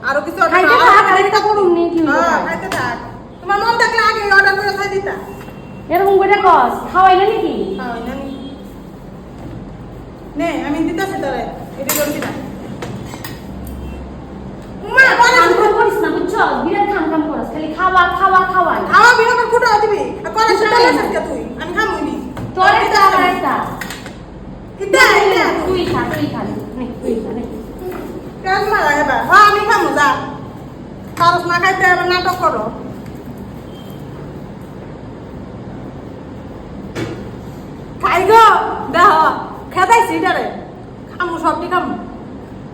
আরো কিছু খাইতে থাক আর একটা করুম নি কি হ্যাঁ খাইতে থাক তোমার মন থাকলে আগে অর্ডার করে খাই দিতা এরকম করে কস খাওয়াই না নাকি খাওয়াই না নি নে আমি দিতাছি তোরে এডি করবি না মা কাম করিস না বুঝছো বিরাট কাম করস খালি খাওয়া খাওয়া খাওয়াই খাওয়া বিনা করে ফুটো দিবি আর করে সেটা লেছিস কে তুই আমি খামুনি তোর একটা আমার একটা কিটা এটা তুই খা নে তুই খা নে কেন মারা এবার হ্যাঁ আমি খামু যা পারস না খাইতে এবার নাটক করো খাই গো দেহ খেতাইছি এটারে খামু সবটি খামু